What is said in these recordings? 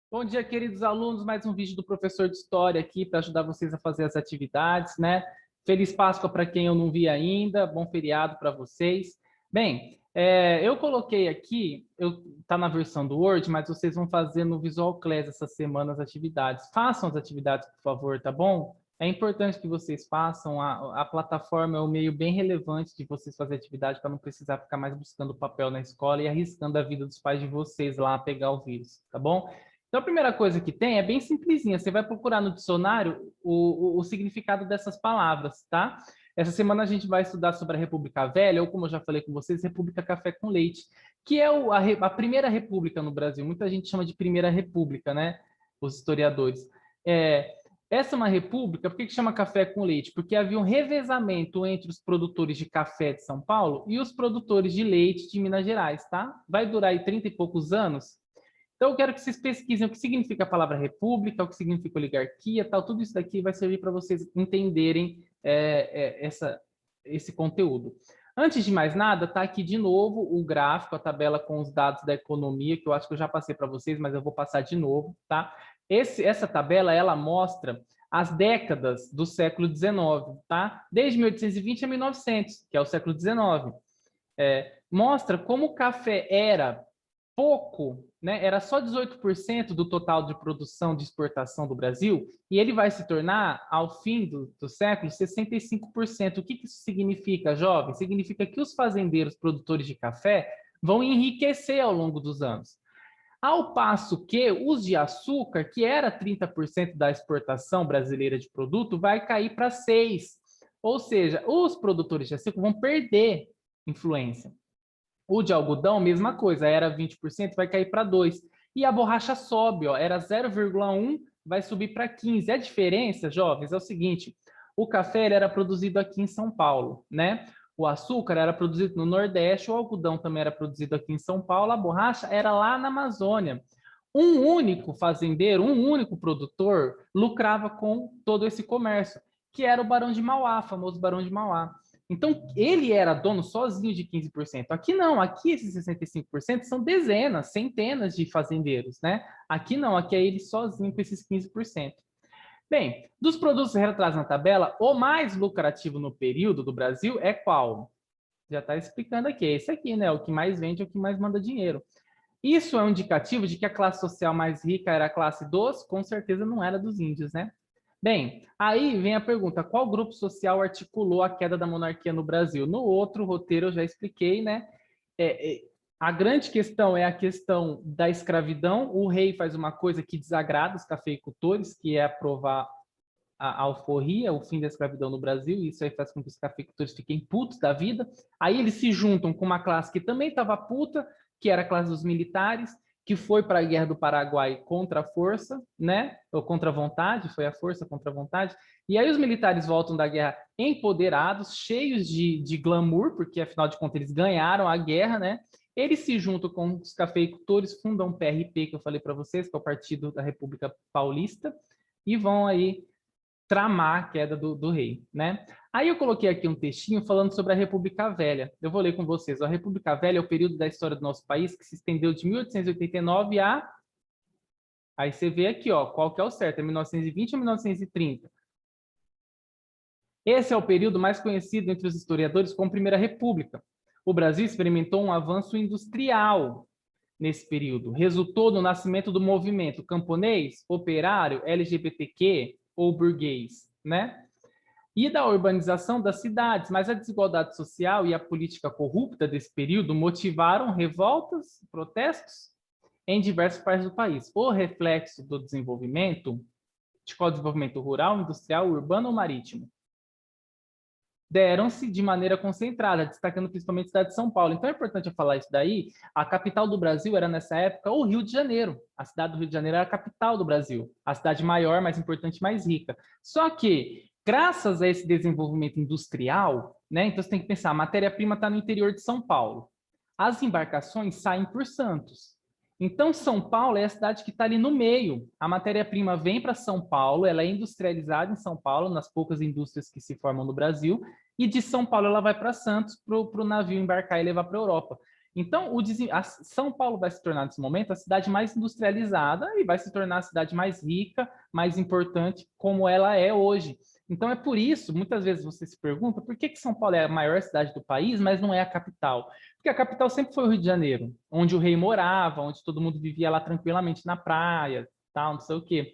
Bom dia, queridos alunos. Mais um vídeo do professor de História aqui para ajudar vocês a fazer as atividades, né? Feliz Páscoa para quem eu não vi ainda, bom feriado para vocês. Bem, eu coloquei aqui, tá na versão do Word, mas vocês vão fazer no Visual Class essa semana as atividades. Façam as atividades, por favor, tá bom? É importante que vocês façam, a plataforma é um meio bem relevante de vocês fazerem atividade para não precisar ficar mais buscando papel na escola e arriscando a vida dos pais de vocês lá a pegar o vírus, tá bom? Então, a primeira coisa que tem é bem simplesinha. Você vai procurar no dicionário o significado dessas palavras, tá? Essa semana a gente vai estudar sobre a República Velha, ou como eu já falei com vocês, República Café com Leite, que é a primeira república no Brasil. Muita gente chama de Primeira República, né? Os historiadores. Essa é uma república, por que chama café com leite? Porque havia um revezamento entre os produtores de café de São Paulo e os produtores de leite de Minas Gerais, tá? Vai durar aí 30 e poucos anos. Então, eu quero que vocês pesquisem o que significa a palavra república, o que significa oligarquia, tal. Tudo isso daqui vai servir para vocês entenderem esse conteúdo. Antes de mais nada, está aqui de novo o gráfico, a tabela com os dados da economia, que eu acho que eu já passei para vocês, mas eu vou passar de novo, tá? Essa tabela, ela mostra as décadas do século XIX, tá? Desde 1820 a 1900, que é o século XIX. Mostra como o café era pouco, né? Era só 18% do total de produção de exportação do Brasil, e ele vai se tornar, ao fim do século, 65%. O que isso significa, jovem? Significa que os fazendeiros produtores de café vão enriquecer ao longo dos anos. Ao passo que os de açúcar, que era 30% da exportação brasileira de produto, vai cair para 6%. Ou seja, os produtores de açúcar vão perder influência. O de algodão, mesma coisa, era 20%, vai cair para 2%. E a borracha sobe, ó, era 0,1%, vai subir para 15%. A diferença, jovens, é o seguinte, o café era produzido aqui em São Paulo, né? O açúcar era produzido no Nordeste, o algodão também era produzido aqui em São Paulo, a borracha era lá na Amazônia. Um único fazendeiro, um único produtor lucrava com todo esse comércio, que era o Barão de Mauá, famoso Barão de Mauá. Então, ele era dono sozinho de 15%. Aqui não, aqui esses 65% são dezenas, centenas de fazendeiros, né? Aqui não, aqui é ele sozinho com esses 15%. Bem, dos produtos retratados na tabela, o mais lucrativo no período do Brasil é qual? Já está explicando aqui, é esse aqui, né? O que mais vende, é o que mais manda dinheiro. Isso é um indicativo de que a classe social mais rica era a classe dos, com certeza não era dos índios, né? Bem, aí vem a pergunta, qual grupo social articulou a queda da monarquia no Brasil? No outro roteiro eu já expliquei, né? A grande questão é a questão da escravidão. O rei faz uma coisa que desagrada os cafeicultores, que é aprovar a alforria, o fim da escravidão no Brasil, e isso aí faz com que os cafeicultores fiquem putos da vida. Aí eles se juntam com uma classe que também estava puta, que era a classe dos militares, que foi para a Guerra do Paraguai contra a força, né? Ou contra a vontade, foi a força contra a vontade. E aí os militares voltam da guerra empoderados, cheios de glamour, porque afinal de contas eles ganharam a guerra, né? Eles se juntam com os cafeicultores, fundam o PRP, que eu falei para vocês, que é o Partido da República Paulista, e vão aí tramar a queda do rei, né? Aí eu coloquei aqui um textinho falando sobre a República Velha. Eu vou ler com vocês. A República Velha é o período da história do nosso país que se estendeu de 1889 a... Aí você vê aqui, ó, qual que é o certo, é 1920 ou 1930? Esse é o período mais conhecido entre os historiadores como Primeira República. O Brasil experimentou um avanço industrial nesse período. Resultou no nascimento do movimento camponês, operário, LGBTQ ou burguês, né? E da urbanização das cidades, mas a desigualdade social e a política corrupta desse período motivaram revoltas, protestos em diversas partes do país. O reflexo do desenvolvimento, de qual desenvolvimento rural, industrial, urbano ou marítimo, deram-se de maneira concentrada, destacando principalmente a cidade de São Paulo. Então é importante eu falar isso daí. A capital do Brasil era, nessa época, o Rio de Janeiro. A cidade do Rio de Janeiro era a capital do Brasil. A cidade maior, mais importante, mais rica. Só que, graças a esse desenvolvimento industrial, né, então você tem que pensar, a matéria-prima está no interior de São Paulo. As embarcações saem por Santos. Então, São Paulo é a cidade que está ali no meio. A matéria-prima vem para São Paulo, ela é industrializada em São Paulo, nas poucas indústrias que se formam no Brasil, e de São Paulo ela vai para Santos para o navio embarcar e levar para a Europa. Então, São Paulo vai se tornar, nesse momento, a cidade mais industrializada e vai se tornar a cidade mais rica, mais importante, como ela é hoje. Então, é por isso, muitas vezes você se pergunta, por que São Paulo é a maior cidade do país, mas não é a capital? Porque a capital sempre foi o Rio de Janeiro, onde o rei morava, onde todo mundo vivia lá tranquilamente na praia, tal, não sei o quê.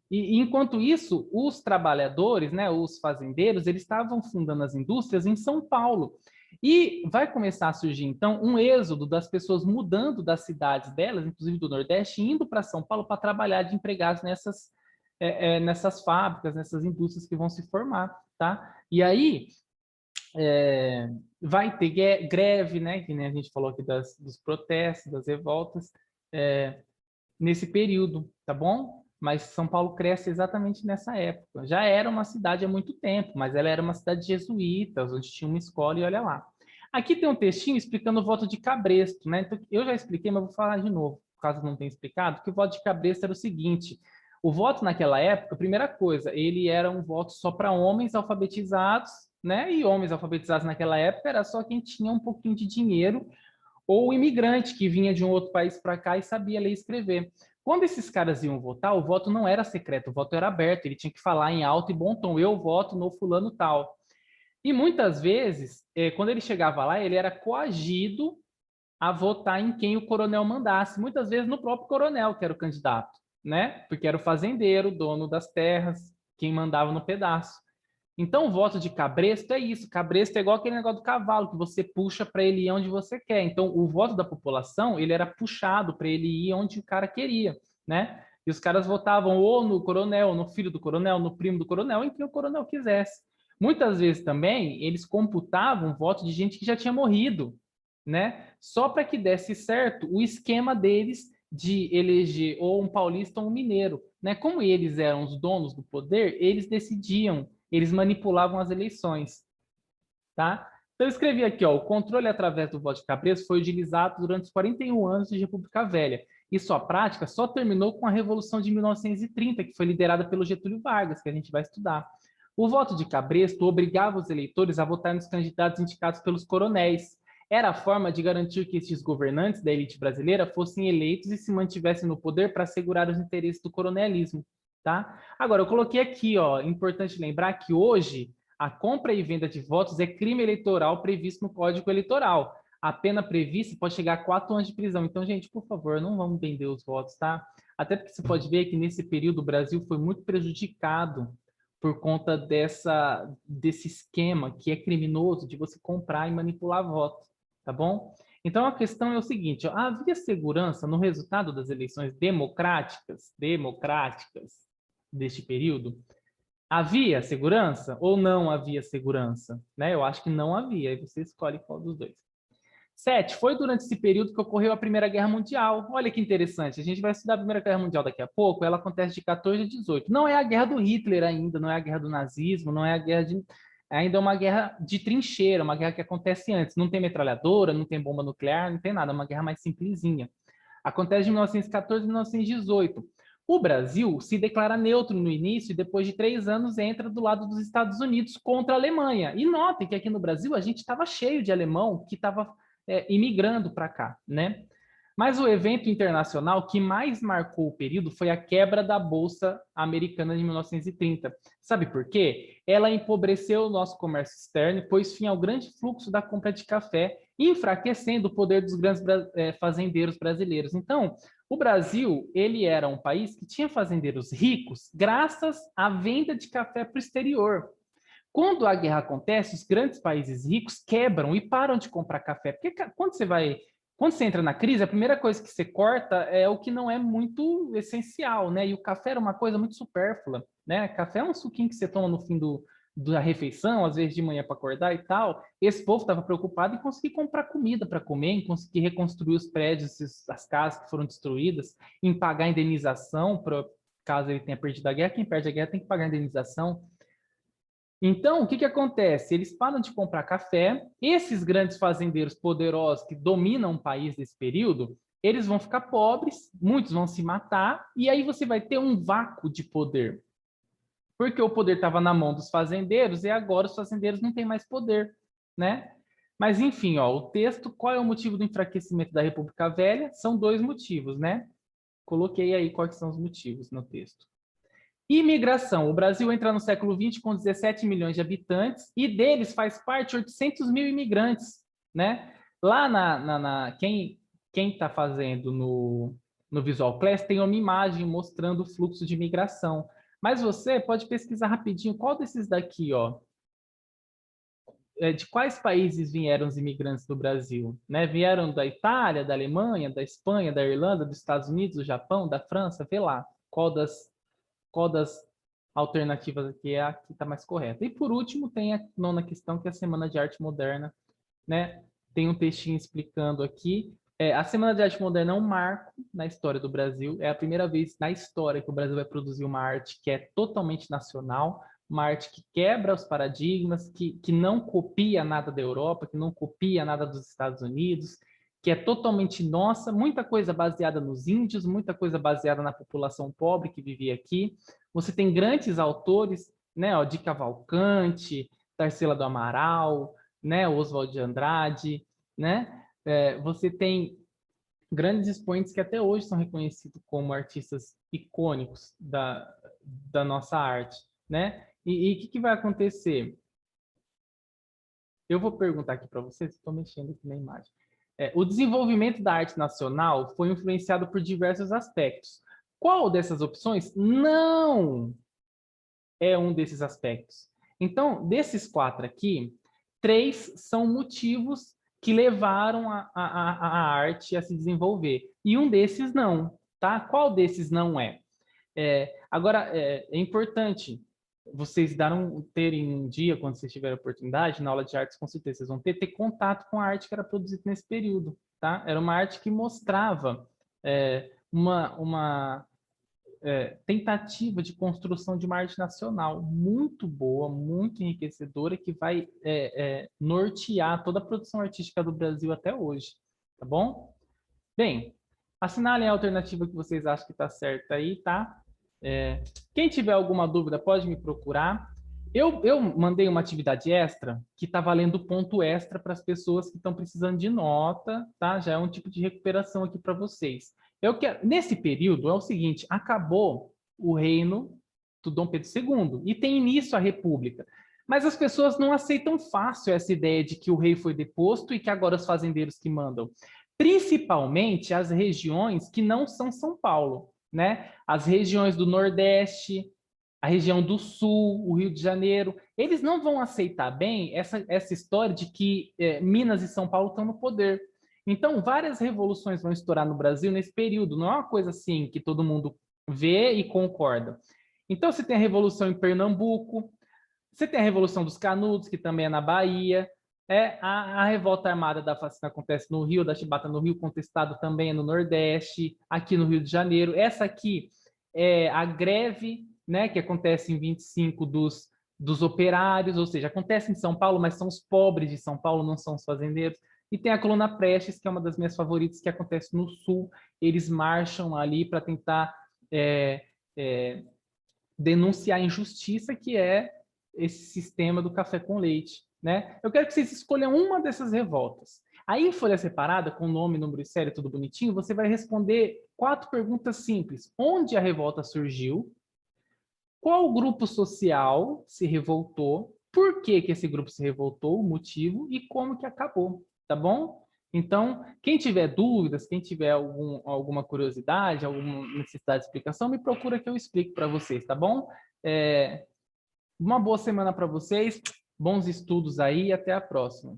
E enquanto isso, os trabalhadores, né, os fazendeiros, eles estavam fundando as indústrias em São Paulo. E vai começar a surgir, então, um êxodo das pessoas mudando das cidades delas, inclusive do Nordeste, indo para São Paulo para trabalhar de empregados nessas fábricas, nessas indústrias que vão se formar, tá? E aí vai ter greve, né? Que nem a gente falou aqui dos protestos, das revoltas, nesse período, tá bom? Mas São Paulo cresce exatamente nessa época. Já era uma cidade há muito tempo, mas ela era uma cidade de jesuítas, onde tinha uma escola e olha lá. Aqui tem um textinho explicando o voto de Cabresto, né? Então, eu já expliquei, mas vou falar de novo, caso não tenha explicado, que o voto de Cabresto era o seguinte: o voto naquela época, primeira coisa, ele era um voto só para homens alfabetizados, né? E homens alfabetizados naquela época era só quem tinha um pouquinho de dinheiro ou o imigrante que vinha de um outro país para cá e sabia ler e escrever. Quando esses caras iam votar, o voto não era secreto, o voto era aberto, ele tinha que falar em alto e bom tom, eu voto no fulano tal. E muitas vezes, quando ele chegava lá, ele era coagido a votar em quem o coronel mandasse, muitas vezes no próprio coronel, que era o candidato, né? Porque era o fazendeiro, dono das terras, quem mandava no pedaço. Então, o voto de cabresto é isso. Cabresto é igual aquele negócio do cavalo, que você puxa para ele ir onde você quer. Então, o voto da população, ele era puxado para ele ir onde o cara queria, né? E os caras votavam ou no coronel, no filho do coronel, no primo do coronel, em quem o coronel quisesse. Muitas vezes também, eles computavam voto de gente que já tinha morrido, né? Só para que desse certo o esquema deles de eleger ou um paulista ou um mineiro, né? Como eles eram os donos do poder, eles decidiam, eles manipulavam as eleições, tá? Então eu escrevi aqui, ó, o controle através do voto de cabresto foi utilizado durante os 41 anos de República Velha, e sua prática só terminou com a Revolução de 1930, que foi liderada pelo Getúlio Vargas, que a gente vai estudar. O voto de cabresto obrigava os eleitores a votar nos candidatos indicados pelos coronéis. Era a forma de garantir que estes governantes da elite brasileira fossem eleitos e se mantivessem no poder para assegurar os interesses do coronelismo, tá? Agora, eu coloquei aqui, ó, importante lembrar que hoje a compra e venda de votos é crime eleitoral previsto no Código Eleitoral. A pena prevista pode chegar a 4 anos de prisão. Então, gente, por favor, não vamos vender os votos, tá? Até porque você pode ver que nesse período o Brasil foi muito prejudicado por conta desse esquema que é criminoso de você comprar e manipular votos, tá bom? Então, a questão é o seguinte, ó, havia segurança no resultado das eleições democráticas deste período? Havia segurança ou não havia segurança? Né? Eu acho que não havia, aí você escolhe qual dos dois. 7. Foi durante esse período que ocorreu a Primeira Guerra Mundial. Olha que interessante, a gente vai estudar a Primeira Guerra Mundial daqui a pouco, ela acontece de 14 a 18. Não é a guerra do Hitler ainda, não é a guerra do nazismo, não é a guerra de... Ainda é uma guerra de trincheira, uma guerra que acontece antes. Não tem metralhadora, não tem bomba nuclear, não tem nada, é uma guerra mais simplesinha. Acontece de 1914 a 1918. O Brasil se declara neutro no início e depois de 3 anos entra do lado dos Estados Unidos contra a Alemanha. E notem que aqui no Brasil a gente estava cheio de alemão que estava imigrando para cá, né? Mas o evento internacional que mais marcou o período foi a quebra da Bolsa Americana de 1930. Sabe por quê? Ela empobreceu o nosso comércio externo e pôs fim ao grande fluxo da compra de café, enfraquecendo o poder dos grandes fazendeiros brasileiros. Então, o Brasil, ele era um país que tinha fazendeiros ricos graças à venda de café para o exterior. Quando a guerra acontece, os grandes países ricos quebram e param de comprar café. Porque quando você entra na crise, a primeira coisa que você corta é o que não é muito essencial, né? E o café era uma coisa muito supérflua, né? Café é um suquinho que você toma no fim da refeição, às vezes de manhã para acordar e tal. Esse povo estava preocupado em conseguir comprar comida para comer, em conseguir reconstruir os prédios, as casas que foram destruídas, em pagar indenização, caso ele tenha perdido a guerra. Quem perde a guerra tem que pagar indenização. Então, o que acontece? Eles param de comprar café, esses grandes fazendeiros poderosos que dominam o país nesse período, eles vão ficar pobres, muitos vão se matar, e aí você vai ter um vácuo de poder. Porque o poder estava na mão dos fazendeiros e agora os fazendeiros não têm mais poder, né? Mas, enfim, ó, o texto, qual é o motivo do enfraquecimento da República Velha? São dois motivos, né? Coloquei aí quais são os motivos no texto. Imigração. O Brasil entra no século XX com 17 milhões de habitantes e deles faz parte 800 mil imigrantes, né? Lá quem está fazendo no Visual Class tem uma imagem mostrando o fluxo de imigração. Mas você pode pesquisar rapidinho qual desses daqui, ó, de quais países vieram os imigrantes do Brasil, né? Vieram da Itália, da Alemanha, da Espanha, da Irlanda, dos Estados Unidos, do Japão, da França, vê lá qual das alternativas aqui é a que está mais correta. E por último, tem a nona questão, que é a Semana de Arte Moderna, né? Tem um textinho explicando aqui. A Semana de Arte Moderna é um marco na história do Brasil. É a primeira vez na história que o Brasil vai produzir uma arte que é totalmente nacional, uma arte que quebra os paradigmas, que não copia nada da Europa, que não copia nada dos Estados Unidos, que é totalmente nossa, muita coisa baseada nos índios, muita coisa baseada na população pobre que vivia aqui. Você tem grandes autores, né, ó, de Cavalcante, Tarsila do Amaral, né, Oswald de Andrade, né? Você tem grandes expoentes que até hoje são reconhecidos como artistas icônicos da nossa arte, né? E o que vai acontecer? Eu vou perguntar aqui para vocês, estou mexendo aqui na imagem. O desenvolvimento da arte nacional foi influenciado por diversos aspectos. Qual dessas opções não é um desses aspectos? Então, desses quatro aqui, 3 são motivos que levaram a arte a se desenvolver. E um desses não, tá? Qual desses não é? Agora, é importante vocês terem um dia, quando vocês tiverem oportunidade, na aula de artes, com certeza vocês vão ter contato com a arte que era produzida nesse período, tá? Era uma arte que mostrava uma tentativa de construção de uma arte nacional muito boa, muito enriquecedora, que vai nortear toda a produção artística do Brasil até hoje, tá bom? Bem, assinalem a alternativa que vocês acham que está certa aí, tá? Quem tiver alguma dúvida, pode me procurar. Eu mandei uma atividade extra que está valendo ponto extra para as pessoas que estão precisando de nota, tá? Já é um tipo de recuperação aqui para vocês. Nesse período, é o seguinte, acabou o reino do Dom Pedro II e tem início a República. Mas as pessoas não aceitam fácil essa ideia de que o rei foi deposto e que agora os fazendeiros que mandam. Principalmente as regiões que não são São Paulo, né? As regiões do Nordeste, a região do Sul, o Rio de Janeiro, eles não vão aceitar bem essa história de que Minas e São Paulo estão no poder. Então, várias revoluções vão estourar no Brasil nesse período. Não é uma coisa assim que todo mundo vê e concorda. Então, você tem a Revolução em Pernambuco, você tem a Revolução dos Canudos, que também é na Bahia, a revolta armada da Facina acontece no Rio, da Chibata no Rio, contestado também é no Nordeste, aqui no Rio de Janeiro. Essa aqui é a greve, né, que acontece em 25 dos operários, ou seja, acontece em São Paulo, mas são os pobres de São Paulo, não são os fazendeiros. E tem a Coluna Prestes, que é uma das minhas favoritas, que acontece no Sul. Eles marcham ali para tentar denunciar a injustiça que é esse sistema do café com leite, né? Eu quero que vocês escolham uma dessas revoltas. Aí, em folha separada, com nome, número e série, tudo bonitinho, você vai responder 4 perguntas simples. Onde a revolta surgiu? Qual grupo social se revoltou? Por que que esse grupo se revoltou? O motivo e como que acabou, tá bom? Então, quem tiver dúvidas, quem tiver alguma curiosidade, alguma necessidade de explicação, me procura que eu explico para vocês, tá bom? Uma boa semana para vocês, bons estudos aí e até a próxima.